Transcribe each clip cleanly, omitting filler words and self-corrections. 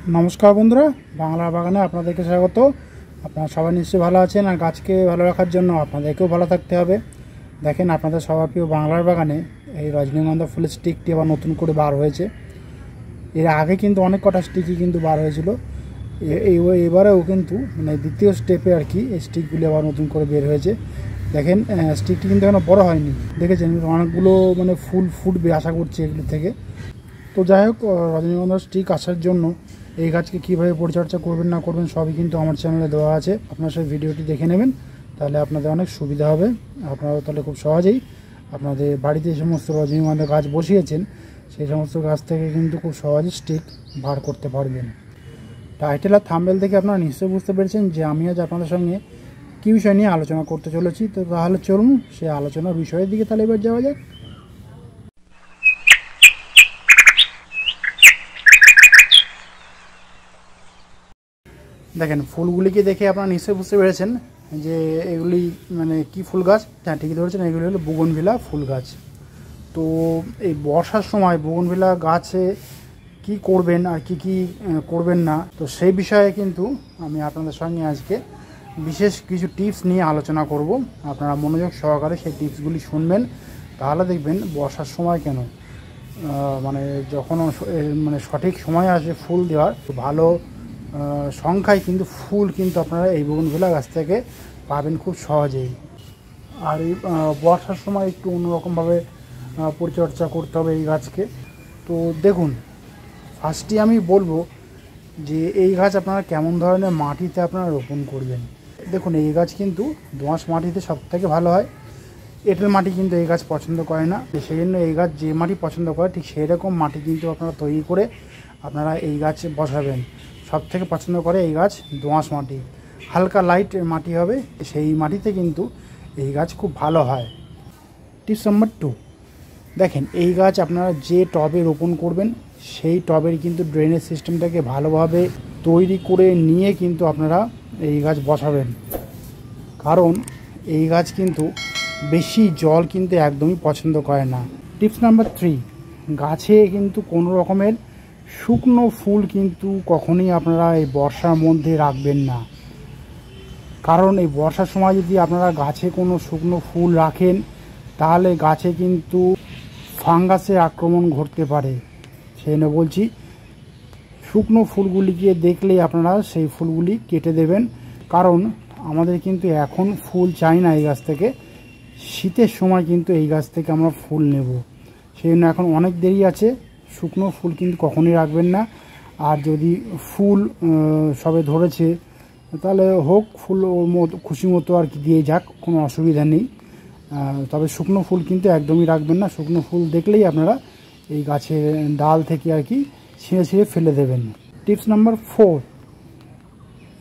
नमस्कार बंधुरा बांगला बागाने आपनादेरके स्वागत। आपनारा सबाई निश्चयई भालो आछेन और गाछके भालो राखार जन्य आपनादेरकेও भालो थाकते होबे। देखें आपनादेर सबार प्रिय बांगलार बागाने এই রজনীগন্ধা ফুলের স্টিকটি আবার নতুন করে বার হয়েছে। এর আগে কিন্তু অনেক কটা স্টিকই কিন্তু বার হয়েছিল, এবারেও কিন্তু মানে দ্বিতীয় স্টেপে আর কি এই স্টিকগুলি আবার নতুন করে বের হয়েছে। দেখেন স্টিকটি কিন্তু এখনো বড় হয়নি, দেখেছেন অনেকগুলো মানে ফুল ফুটবে আশা করছি এগুলো থেকে। তো যাই হোক, রজনীগন্ধার স্টিক আসার জন্য এই গাছকে কীভাবে পরিচর্যা করবেন না করবেন সবই কিন্তু আমার চ্যানেলে দেওয়া আছে। আপনারা সেই ভিডিওটি দেখে নেবেন, তাহলে আপনাদের অনেক সুবিধা হবে। আপনারাও তাহলে খুব সহজেই আপনাদের বাড়িতে যে সমস্ত রজনীগন্ধা গাছ বসিয়েছেন সেই সমস্ত গাছ থেকে কিন্তু খুব সহজে স্টিক বার করতে পারবেন। টাইটেল আর থাম্বনেল থেকে আপনারা নিশ্চয়ই বুঝতে পেরেছেন যে আমি আজ আপনাদের সঙ্গে কী বিষয় নিয়ে আলোচনা করতে চলেছি। তো তাহলে চলুন সেই আলোচনার বিষয়ের দিকে তাহলে এবার যাওয়া যাক। দেখেন ফুলগুলিকে দেখে আপনারা নিশ্চয়ই বুঝতে পেরেছেন যে এগুলি মানে কি ফুল গাছ। হ্যাঁ, ঠিকই ধরেছেন, এগুলি হলো বুগনভিলা ফুল গাছ। তো এই বর্ষার সময় বুগনভিলা গাছে কি করবেন আর কি করবেন না, তো সেই বিষয়ে কিন্তু আমি আপনাদের সঙ্গে আজকে বিশেষ কিছু টিপস নিয়ে আলোচনা করব। আপনারা মনোযোগ সহকারে সেই টিপসগুলি শুনবেন, তাহলে দেখবেন বর্ষার সময় কেন মানে যখন মানে সঠিক সময় আসে ফুল দেওয়ার, ভালো সংখ্যায় কিন্তু ফুল কিন্তু আপনারা এই বুগনভিলা গাছ থেকে পাবেন খুব সহজেই। আর এই বর্ষার সময় একটু অন্যরকমভাবে পরিচর্যা করতে হবে এই গাছকে। তো দেখুন, ফার্স্টে আমি বলবো যে এই গাছ আপনারা কেমন ধরনের মাটিতে আপনারা রোপণ করবেন। দেখুন, এই গাছ কিন্তু দোআঁশ মাটিতে সবথেকে ভালো হয়। এঁটেল মাটি কিন্তু এই গাছ পছন্দ করে না, সেই জন্য এই গাছ যে মাটি পছন্দ করে ঠিক সেই রকম মাটি কিন্তু আপনারা তৈরি করে আপনারা এই গাছ বসাবেন। সব থেকে পছন্দ করে এই গাছ দোআঁশ মাটি, হালকা লাইট মাটি হবে, সেই মাটিতে কিন্তু এই গাছ খুব ভালো হয়। টিপস নাম্বার 2, দেখেন এই গাছ আপনারা যে টবে রোপণ করবেন সেই টবের কিন্তু ড্রেনেজ সিস্টেমটাকে ভালোভাবে তৈরি করে নিয়ে কিন্তু আপনারা এই গাছ বসাবেন, কারণ এই গাছ কিন্তু বেশি জল কিন্তু একদমই পছন্দ করে না। টিপস নাম্বার 3, গাছে কিন্তু কোনো রকমের শুকনো ফুল কিন্তু কখনোই আপনারা এই বর্ষার মধ্যে রাখবেন না, কারণ এই বর্ষার সময় যদি আপনারা গাছে কোনো শুকনো ফুল রাখেন তাহলে গাছে কিন্তু ফাঙ্গাসের আক্রমণ ঘটতে পারে। সেই জন্য বলছি, শুকনো ফুলগুলিকে দেখলেই আপনারা সেই ফুলগুলি কেটে দেবেন, কারণ আমাদের কিন্তু এখন ফুল চাই না এই গাছ থেকে, শীতের সময় কিন্তু এই গাছ থেকে আমরা ফুল নেব। সেই জন্য এখন অনেক দেরি আছে, শুকনো ফুল কিন্তু কখনোই রাখবেন না। আর যদি ফুল সবে ধরেছে তাহলে হোক, ফুল ওর মতো খুশি মতো আর কি দিয়ে যাক, কোনো অসুবিধা নেই। তবে শুকনো ফুল কিন্তু একদমই রাখবেন না। শুকনো ফুল দেখলেই আপনারা এই গাছের ডাল থেকে আর কি ছিঁড়ে ছিঁড়ে ফেলে দেবেন। টিপস নাম্বার 4,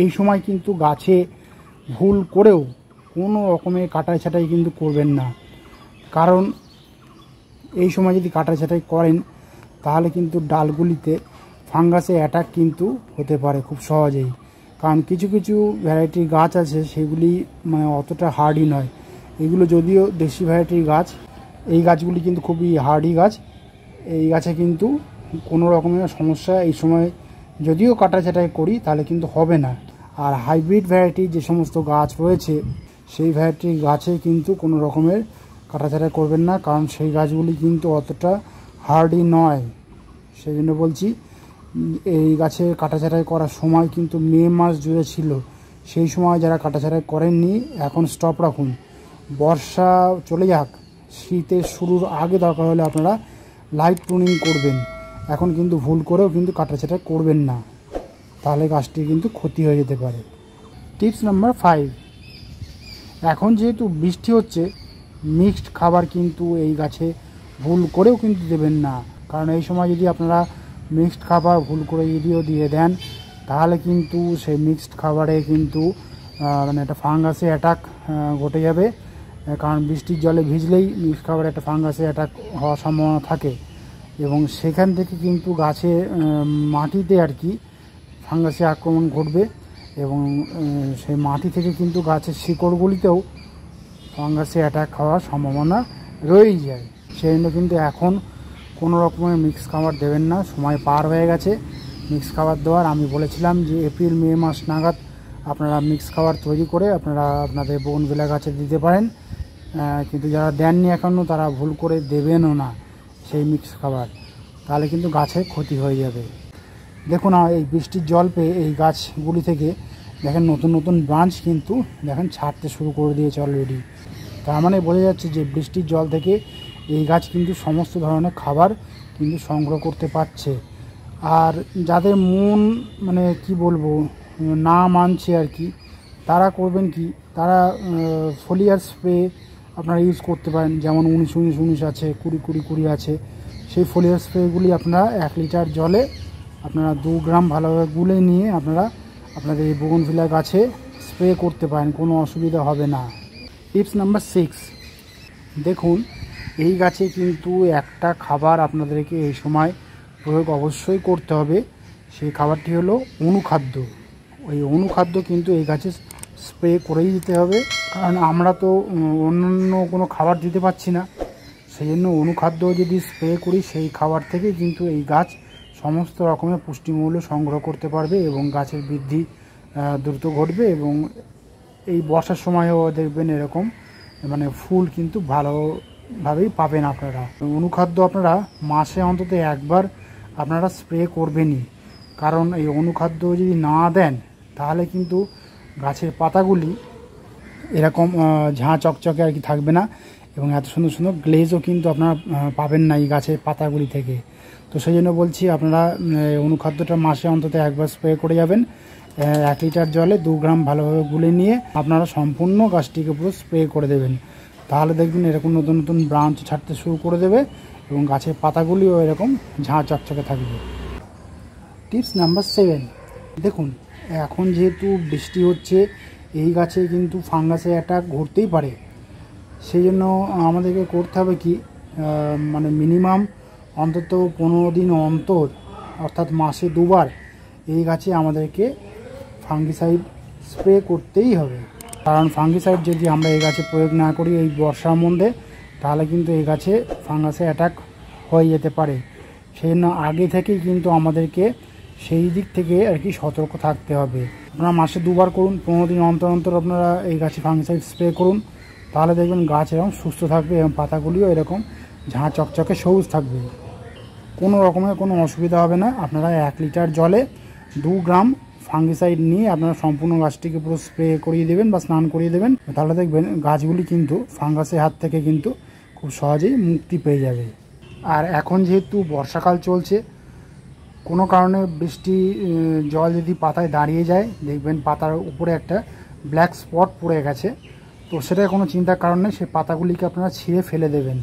এই সময় কিন্তু গাছে ভুল করেও কোনো রকমের কাটাই ছাঁটাই কিন্তু করবেন না, কারণ এই সময় যদি কাটাই ছাঁটাই করেন তাহলে কিন্তু ডালগুলিতে ফাঙ্গাসের অ্যাটাক কিন্তু হতে পারে খুব সহজেই। কারণ কিছু কিছু ভ্যারাইটির গাছ আছে সেগুলি মানে অতটা হার্ডি নয়, এগুলো যদিও দেশি ভ্যারাইটির গাছ, এই গাছগুলি কিন্তু খুবই হার্ডি গাছ। এই গাছে কিন্তু কোনো রকমের সমস্যা এই সময় যদিও কাটা ছাঁটাই করি তাহলে কিন্তু হবে না। আর হাইব্রিড ভ্যারাইটির যে সমস্ত গাছ রয়েছে সেই ভ্যারাইটির গাছে কিন্তু কোনো রকমের কাটা ছাঁটাই করবেন না, কারণ সেই গাছগুলি কিন্তু অতটা হার্ডি নয়। সেই জন্য বলছি, এই গাছের কাটা ছাঁটাই করার সময় কিন্তু মে মাস জুড়ে ছিল, সেই সময় যারা কাটা ছাঁটাই করেননি এখন স্টপ রাখুন। বর্ষা চলে যাক, শীতের শুরুর আগে দরকার হলে আপনারা লাইট প্রুনিং করবেন। এখন কিন্তু ভুল করেও কিন্তু কাটা ছাঁটাই করবেন না, তাহলে গাছটি কিন্তু ক্ষতি হয়ে যেতে পারে। টিপস নাম্বার 5, এখন যেহেতু বৃষ্টি হচ্ছে, মিক্সড খাবার কিন্তু এই গাছে ভুল করেও কিন্তু দেবেন না, কারণ এই সময় যদি আপনারা মিক্সড খাবার ভুল করে যদিও দিয়ে দেন তাহলে কিন্তু সেই মিক্সড খাবারে কিন্তু মানে একটা ফাঙ্গাসে অ্যাটাক ঘটে যাবে, কারণ বৃষ্টির জলে ভিজলেই মিক্সড খাবারে একটা ফাঙ্গাসে অ্যাটাক হওয়ার সম্ভাবনা থাকে, এবং সেখান থেকে কিন্তু গাছে মাটিতে আর কি ফাঙ্গাসে আক্রমণ ঘটবে, এবং সেই মাটি থেকে কিন্তু গাছের শিকড়গুলিতেও ফাঙ্গাসে অ্যাটাক হওয়ার সম্ভাবনা রয়েই যায়। সেই জন্য কিন্তু এখন কোনো রকমের মিক্স খাবার দেবেন না, সময় পার হয়ে গেছে। মিক্স খাবার দেওয়ার। আমি বলেছিলাম যে এপ্রিল মে মাস নাগাদ আপনারা মিক্স খাবার তৈরি করে আপনারা আপনাদের বোগনভিলা গাছে দিতে পারেন, কিন্তু যারা দেননি এখনও তারা ভুল করে দেবেনও না সেই মিক্স খাবার, তাহলে কিন্তু গাছের ক্ষতি হয়ে যাবে। দেখুন এই বৃষ্টির জল পেয়ে এই গাছগুলি থেকে দেখেন নতুন নতুন ব্রাঞ্চ কিন্তু দেখেন ছাড়তে শুরু করে দিয়েছে অলরেডি। তার মানে বোঝা যাচ্ছে যে বৃষ্টির জল থেকে এই গাছ কিন্তু সমস্ত ধরনের খাবার কিন্তু সংগ্রহ করতে পারছে। আর যাদের মন মানে কি বলবো না মানছে আর কি, তারা করবেন কি, তারা ফোলিয়ার স্প্রে আপনারা ইউজ করতে পারেন, যেমন 19-19-19 আছে, 20-20-20 আছে। সেই ফোলিয়ার স্প্রেগুলি আপনারা 1 লিটার জলে আপনারা 2 গ্রাম ভালোভাবে গুলে নিয়ে আপনারা আপনাদের এই বোগনভিলা গাছে স্প্রে করতে পারেন, কোনো অসুবিধা হবে না। টিপস নাম্বার 6, দেখুন এই গাছে কিন্তু একটা খাবার আপনাদেরকে এই সময় প্রয়োগ অবশ্যই করতে হবে। সেই খাবারটি হলো অনুখাদ্য। ওই অনুখাদ্য কিন্তু এই গাছে স্প্রে করেই দিতে হবে, কারণ আমরা তো অন্য কোনো খাবার দিতে পারছি না। সেই জন্য অনুখাদ্য যদি স্প্রে করি সেই খাবার থেকে কিন্তু এই গাছ সমস্ত রকমের পুষ্টিমূল্য সংগ্রহ করতে পারবে এবং গাছের বৃদ্ধি দ্রুত ঘটবে। এবং এই বর্ষার সময়ও দেখবেন এরকম মানে ফুল কিন্তু ভালোভাবেই পাবেন আপনারা। অনুখাদ্য আপনারা মাসে অন্তত একবার আপনারা স্প্রে করবেনই, কারণ এই অনুখাদ্য যদি না দেন তাহলে কিন্তু গাছের পাতাগুলি এরকম ঝাঁ চকচকে আর কি থাকবে না, এবং এত সুন্দর সুন্দর গ্লেজও কিন্তু আপনারা পাবেন না এই গাছের পাতাগুলি থেকে। তো সেই জন্য বলছি আপনারা অনুখাদ্যটা মাসে অন্তত একবার স্প্রে করে যাবেন। 1 লিটার জলে 2 গ্রাম ভালোভাবে গুলে নিয়ে আপনারা সম্পূর্ণ গাছটিকে পুরো স্প্রে করে দেবেন, তাহলে দেখবেন এরকম নতুন নতুন ব্রাঞ্চ ছাড়তে শুরু করে দেবে এবং গাছের পাতাগুলিও এরকম ঝাঁ চকচকে থাকবে। টিপস নাম্বার 7, দেখুন এখন যেহেতু বৃষ্টি হচ্ছে এই গাছে কিন্তু ফাঙ্গাসের অ্যাটাক ঘটতেই পারে। সেই জন্য আমাদেরকে করতে হবে কি, মানে মিনিমাম অন্তত 15 দিন অন্তর, অর্থাৎ মাসে 2 বার এই গাছে আমাদেরকে ফাঙ্গিসাইড স্প্রে করতেই হবে। কারণ ফাঙ্গিসাইড যদি আমরা এই গাছে প্রয়োগ না করি এই বর্ষার মধ্যে, তাহলে কিন্তু এই গাছে ফাঙ্গাসের অ্যাটাক হয়ে যেতে পারে। সেই জন্য আগে থেকেই কিন্তু আমাদেরকে সেই দিক থেকে আর কি সতর্ক থাকতে হবে। আপনারা মাসে 2 বার করুন, 15 দিন অন্তর অন্তর আপনারা এই গাছে ফাঙ্গিসাইড স্প্রে করুন, তাহলে দেখবেন গাছ এরকম সুস্থ থাকবে এবং পাতাগুলিও এরকম ঝাঁ চকচকে সবুজ থাকবে, কোনো রকমের কোনো অসুবিধা হবে না। আপনারা 1 লিটার জলে 2 গ্রাম ফাঙ্গিসাইড নিয়ে আপনারা সম্পূর্ণ গাছটিকে পুরো স্প্রে করিয়ে দেবেন বা স্নান করিয়ে দেবেন, তাহলে দেখবেন গাছগুলি কিন্তু ফাঙ্গাসের হাত থেকে কিন্তু খুব সহজেই মুক্তি পেয়ে যাবে। আর এখন যেহেতু বর্ষাকাল চলছে, কোনো কারণে বৃষ্টি জল যদি পাতায় দাঁড়িয়ে যায় দেখবেন পাতার উপরে একটা ব্ল্যাক স্পট পড়ে গেছে, তো সেটার কোনো চিন্তার কারণ নেই, সেই পাতাগুলিকে আপনারা ছিঁড়ে ফেলে দেবেন,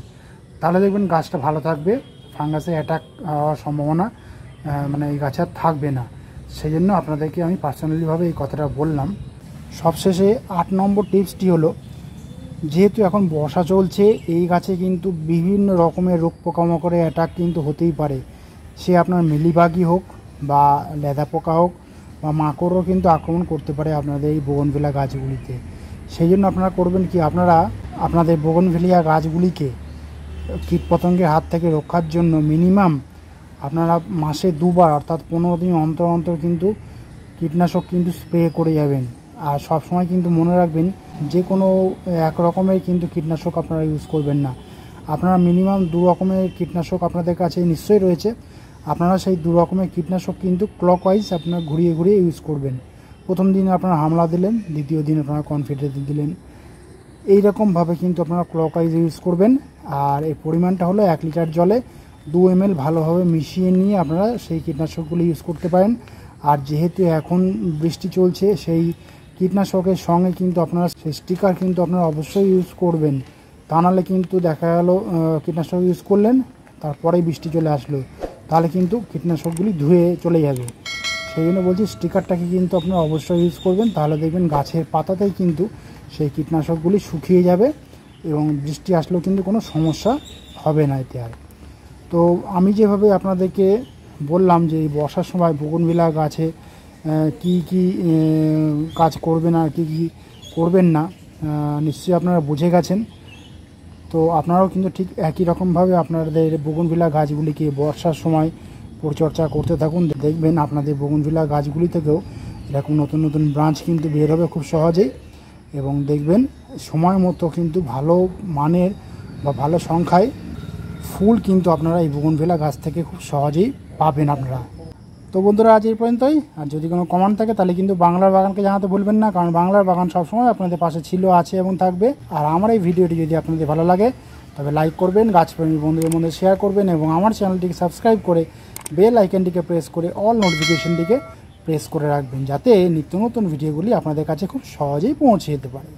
তাহলে দেখবেন গাছটা ভালো থাকবে, ফাঙ্গাসের অ্যাটাক হওয়ার সম্ভাবনা মানে এই গাছে আর থাকবে না। সেই জন্য আপনাদেরকে আমি পার্সোনালিভাবে এই কথাটা বললাম। সবশেষে 8 নম্বর টিপসটি হলো, যেহেতু এখন বর্ষা চলছে এই গাছে কিন্তু বিভিন্ন রকমের রোগ পোকামাকড়ের অ্যাটাক কিন্তু হতেই পারে, সে আপনার মিলিবাগই হোক বা লেদা পোকা হোক বা মাকড়ও কিন্তু আক্রমণ করতে পারে আপনাদের এই বোগনভিলা গাছগুলিতে। সেই জন্য আপনারা করবেন কি, আপনারা আপনাদের বোগনভিলিয়া গাছগুলিকে কীটপতঙ্গের হাত থেকে রক্ষার জন্য মিনিমাম আপনারা মাসে 2 বার অর্থাৎ 15 দিন অন্তর অন্তর কিন্তু কীটনাশক কিন্তু স্প্রে করে যাবেন। আর সবসময় কিন্তু মনে রাখবেন যে কোনো এক রকমের কিন্তু কীটনাশক আপনারা ইউজ করবেন না, আপনারা মিনিমাম 2 রকমের কীটনাশক আপনাদের কাছে নিশ্চয়ই রয়েছে, আপনারা সেই 2 রকমের কীটনাশক কিন্তু ক্লকওয়াইজ আপনারা ঘুরিয়ে ঘুরিয়ে ইউজ করবেন। প্রথম দিন আপনারা হামলা দিলেন, দ্বিতীয় দিন আপনারা কনফিডেন্স দিলেন, এইরকমভাবে কিন্তু আপনারা ক্লকওয়াইজ ইউজ করবেন। আর এই পরিমাণটা হলো 1 লিটার জলে 2 ml ভালোভাবে মিশিয়ে নিয়ে আপনারা সেই কীটনাশকগুলো ইউজ করতে পারেন। আর যেহেতু এখন বৃষ্টি চলছে সেই কীটনাশকের সঙ্গে কিন্তু আপনারা সেই স্টিকার কিন্তু আপনারা অবশ্যই ইউজ করবেন, তা নাহলে কিন্তু দেখা গেল কীটনাশক ইউজ করলেন তারপরেই বৃষ্টি চলে আসলো, তাহলে কিন্তু কীটনাশকগুলি ধুয়ে চলে যাবে। সেই জন্য বলছি স্টিকারটাকে কিন্তু আপনারা অবশ্যই ইউজ করবেন, তাহলে দেখবেন গাছের পাতাতেই কিন্তু সেই কীটনাশকগুলি শুকিয়ে যাবে এবং বৃষ্টি আসলেও কিন্তু কোনো সমস্যা হবে না এতে আর। তো আমি যেভাবে আপনাদেরকে বললাম যে এই বর্ষার সময় বোগনভিলা গাছে কি কি কাজ করবেন আর কি কি করবেন না, নিশ্চয়ই আপনারা বুঝে গেছেন। তো আপনারাও কিন্তু ঠিক একই রকমভাবে আপনাদের বোগনভিলা গাছগুলিকে বর্ষার সময় পরিচর্যা করতে থাকুন, দেখবেন আপনাদের বোগনভিলা গাছগুলি থেকেও এরকম নতুন নতুন ব্রাঞ্চ কিন্তু বের হবে খুব সহজেই। এবং দেখবেন সময় মতো কিন্তু ভালো মানের বা ভালো সংখ্যায় ফুল কিন্তু আপনারা এই বোগনভিলা গাছ থেকে খুব সহজেই পাবেন আপনারা। তো বন্ধুরা আজ এই পর্যন্তই। আর যদি কোনো কমেন্ট থাকে তাহলে কিন্তু বাংলার বাগানকে জানাতে ভুলবেন না, কারণ বাংলার বাগান সবসময় আপনাদের পাশে ছিল, আছে এবং থাকবে। আর আমার এই ভিডিওটি যদি আপনাদের ভালো লাগে তবে লাইক করবেন, গাছপ্রেমী বন্ধুদের মধ্যে শেয়ার করবেন এবং আমার চ্যানেলটিকে সাবস্ক্রাইব করে বেল আইকনটিকে প্রেস করে অল নোটিফিকেশনটিকে প্রেস করে রাখবেন, যাতে নিত্য নতুন ভিডিওগুলি আপনাদের কাছে খুব সহজেই পৌঁছে যেতে পারে।